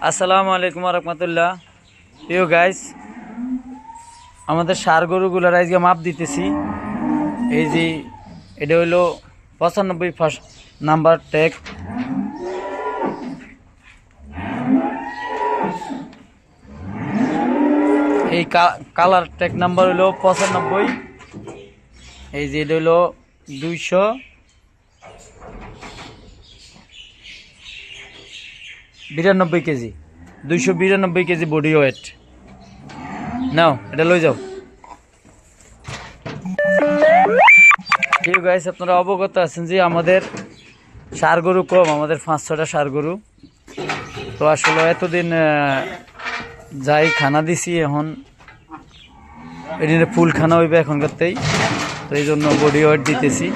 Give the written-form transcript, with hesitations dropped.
আসসালামু আলাইকুম রহমতুল্লাহ। প্রিয় গাইস, আমাদের ষাঁড় গরুগুলার আজকে মাপ দিতেছি। এই যে এটা হইলো 95 ফার্স্ট নাম্বার ট্যাগ। এই কালার ট্যাগ নাম্বার হইলো 95। এই যে এটা হইলো 292 কেজি, 292 কেজি বডি ওয়েট। নাও এটা লই যাও। ঠিক গাইস, আপনারা অবগত আছেন যে আমাদের ষাঁড় গরু কম, আমাদের 5-6টা ষাঁড় গরু। তো আসলে এতদিন যাই খানা দিছি, এখন এদিনে ফুল খানা হইবে এখনকারতেই, তো এই জন্য বডি ওয়েট দিতেছি।